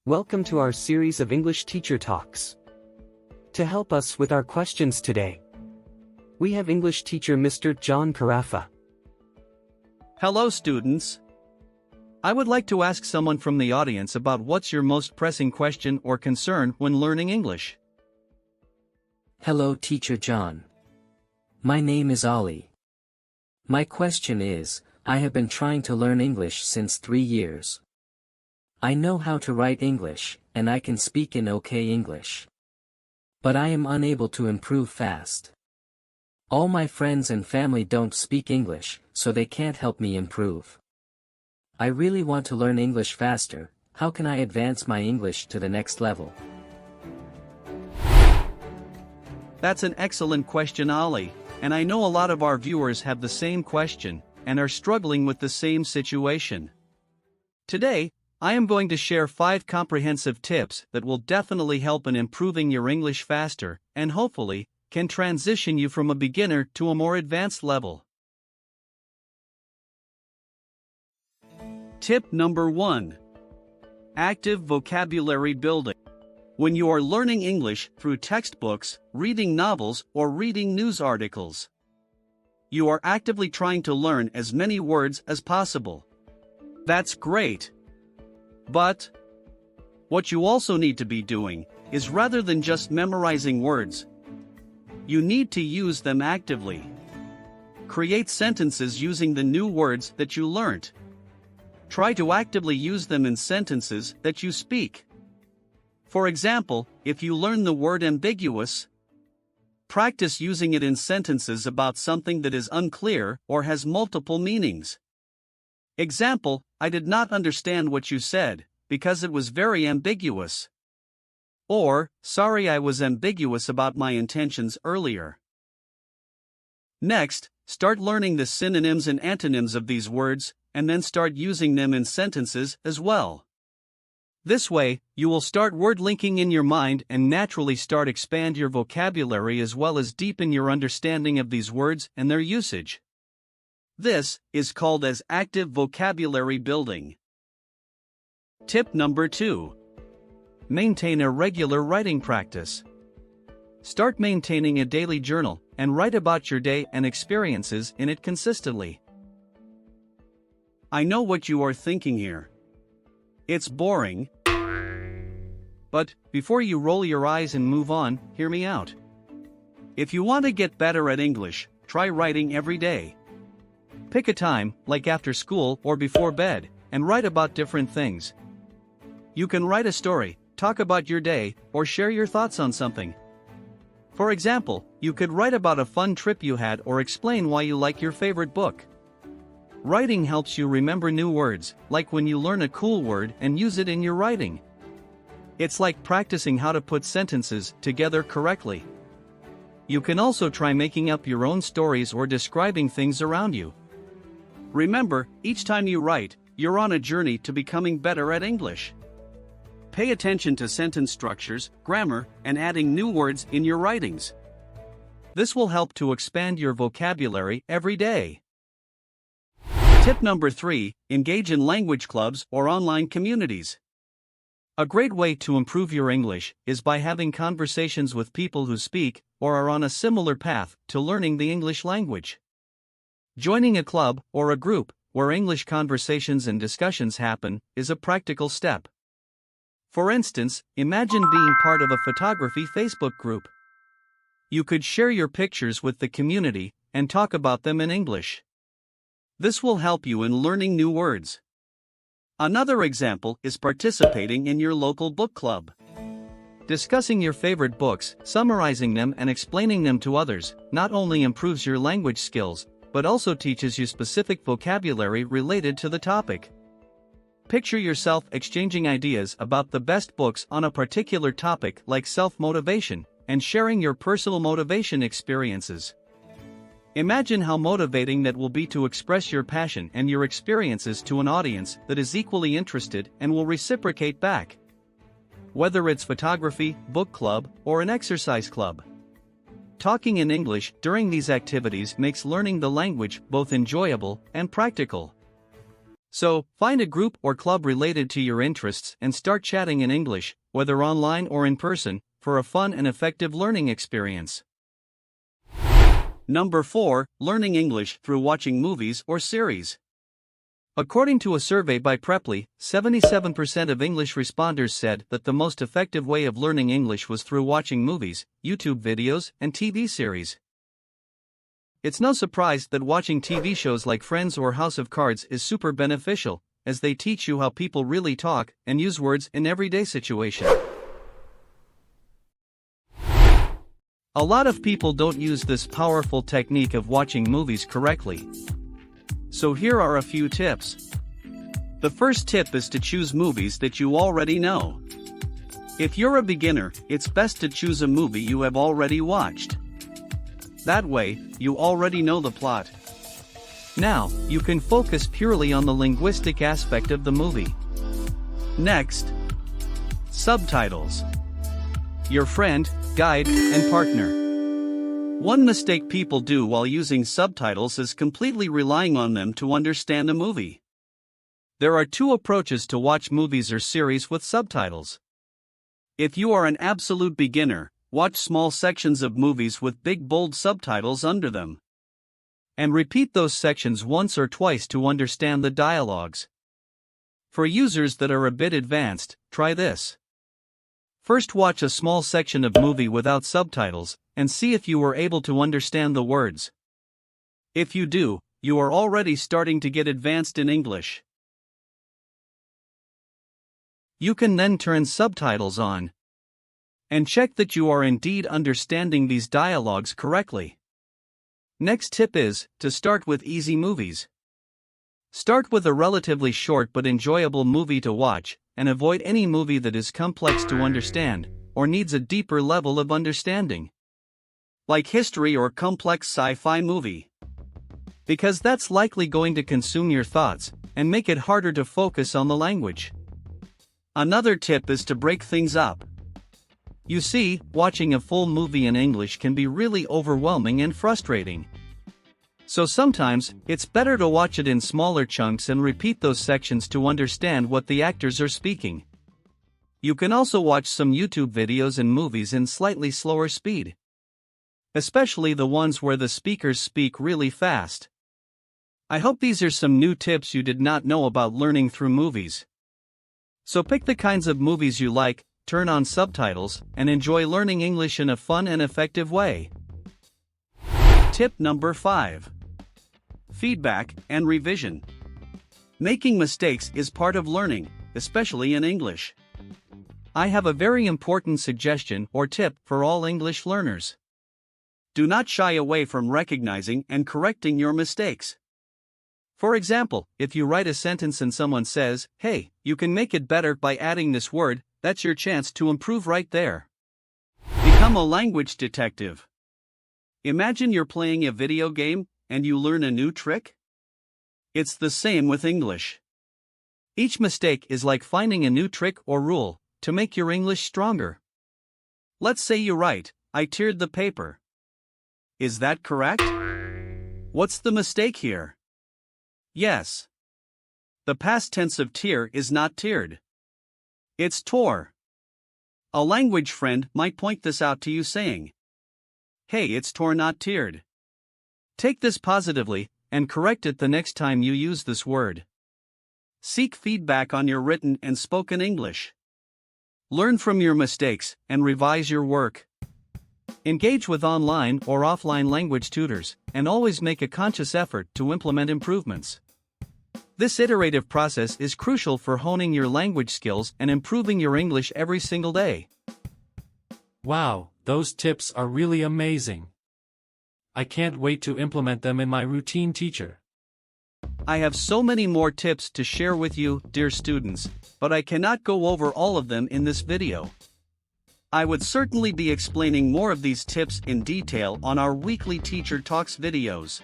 Welcome to our series of English Teacher Talks. To help us with our questions today, we have English teacher Mr. John Carafa. Hello students. I would like to ask someone from the audience about what's your most pressing question or concern when learning English. Hello Teacher John. My name is Ollie. My question is, I have been trying to learn English since 3 years. I know how to write English, and I can speak in okay English. But I am unable to improve fast. All my friends and family don't speak English, so they can't help me improve. I really want to learn English faster. How can I advance my English to the next level? That's an excellent question, Ollie, and I know a lot of our viewers have the same question and are struggling with the same situation. Today, I am going to share 5 comprehensive tips that will definitely help in improving your English faster and hopefully can transition you from a beginner to a more advanced level. Tip number 1. Active vocabulary building. When you are learning English through textbooks, reading novels, or reading news articles, you are actively trying to learn as many words as possible. That's great. But what you also need to be doing is, rather than just memorizing words, you need to use them actively. Create sentences using the new words that you learnt. Try to actively use them in sentences that you speak. For example, if you learn the word ambiguous, practice using it in sentences about something that is unclear or has multiple meanings. Example, I did not understand what you said, because it was very ambiguous. Or, sorry, I was ambiguous about my intentions earlier. Next, start learning the synonyms and antonyms of these words, and then start using them in sentences as well. This way, you will start word linking in your mind and naturally start expand your vocabulary as well as deepen your understanding of these words and their usage. This is called as active vocabulary building. Tip number 2. Maintain a regular writing practice. Start maintaining a daily journal and write about your day and experiences in it consistently. I know what you are thinking here. It's boring. But before you roll your eyes and move on, hear me out. If you want to get better at English, try writing every day. Pick a time, like after school or before bed, and write about different things. You can write a story, talk about your day, or share your thoughts on something. For example, you could write about a fun trip you had or explain why you like your favorite book. Writing helps you remember new words, like when you learn a cool word and use it in your writing. It's like practicing how to put sentences together correctly. You can also try making up your own stories or describing things around you. Remember, each time you write, you're on a journey to becoming better at English. Pay attention to sentence structures, grammar, and adding new words in your writings. This will help to expand your vocabulary every day. Tip number 3. Engage in language clubs or online communities. A great way to improve your English is by having conversations with people who speak or are on a similar path to learning the English language. Joining a club or a group where English conversations and discussions happen is a practical step. For instance, imagine being part of a photography Facebook group. You could share your pictures with the community and talk about them in English. This will help you in learning new words. Another example is participating in your local book club. Discussing your favorite books, summarizing them, and explaining them to others not only improves your language skills, but also teaches you specific vocabulary related to the topic. Picture yourself exchanging ideas about the best books on a particular topic like self-motivation, and sharing your personal motivation experiences. Imagine how motivating that will be to express your passion and your experiences to an audience that is equally interested and will reciprocate back. Whether it's photography, book club, or an exercise club. Talking in English during these activities makes learning the language both enjoyable and practical. So, find a group or club related to your interests and start chatting in English, whether online or in person, for a fun and effective learning experience. Number 4. Learning English through watching movies or series. According to a survey by Preply, 77% of English responders said that the most effective way of learning English was through watching movies, YouTube videos, and TV series. It's no surprise that watching TV shows like Friends or House of Cards is super beneficial, as they teach you how people really talk and use words in everyday situations. A lot of people don't use this powerful technique of watching movies correctly. So here are a few tips. The first tip is to choose movies that you already know. If you're a beginner, it's best to choose a movie you have already watched. That way, you already know the plot. Now, you can focus purely on the linguistic aspect of the movie. Next, subtitles. Your friend, guide, and partner. One mistake people do while using subtitles is completely relying on them to understand a movie. There are two approaches to watch movies or series with subtitles. If you are an absolute beginner, watch small sections of movies with big bold subtitles under them. And repeat those sections once or twice to understand the dialogues. For users that are a bit advanced, try this. First watch a small section of movie without subtitles, and see if you are able to understand the words. If you do, you are already starting to get advanced in English. You can then turn subtitles on and check that you are indeed understanding these dialogues correctly. Next tip is to start with easy movies. Start with a relatively short but enjoyable movie to watch, and avoid any movie that is complex to understand or needs a deeper level of understanding, like history or complex sci-fi movie, because that's likely going to consume your thoughts and make it harder to focus on the language. Another tip is to break things up. You see, watching a full movie in English can be really overwhelming and frustrating. So sometimes, it's better to watch it in smaller chunks and repeat those sections to understand what the actors are speaking. You can also watch some YouTube videos and movies in slightly slower speed, especially the ones where the speakers speak really fast. I hope these are some new tips you did not know about learning through movies. So pick the kinds of movies you like, turn on subtitles, and enjoy learning English in a fun and effective way. Tip number 5. Feedback and revision. Making mistakes is part of learning, especially in English. I have a very important suggestion or tip for all English learners. Do not shy away from recognizing and correcting your mistakes. For example, if you write a sentence and someone says, "Hey, you can make it better by adding this word," that's your chance to improve right there. Become a language detective. Imagine you're playing a video game and you learn a new trick. It's the same with English. Each mistake is like finding a new trick or rule to make your English stronger. Let's say you write, "I teared the paper." Is that correct? What's the mistake here? Yes. The past tense of tear is not teared. It's tore. A language friend might point this out to you saying, "Hey, it's tore not teared." Take this positively, and correct it the next time you use this word. Seek feedback on your written and spoken English. Learn from your mistakes, and revise your work. Engage with online or offline language tutors, and always make a conscious effort to implement improvements. This iterative process is crucial for honing your language skills and improving your English every single day. Wow, those tips are really amazing. I can't wait to implement them in my routine, teacher. I have so many more tips to share with you, dear students, but I cannot go over all of them in this video. I would certainly be explaining more of these tips in detail on our weekly Teacher Talks videos.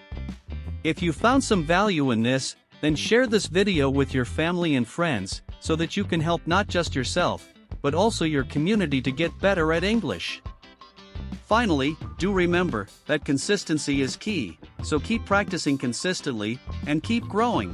If you found some value in this, then share this video with your family and friends, so that you can help not just yourself, but also your community to get better at English. Finally, do remember that consistency is key, so keep practicing consistently and keep growing.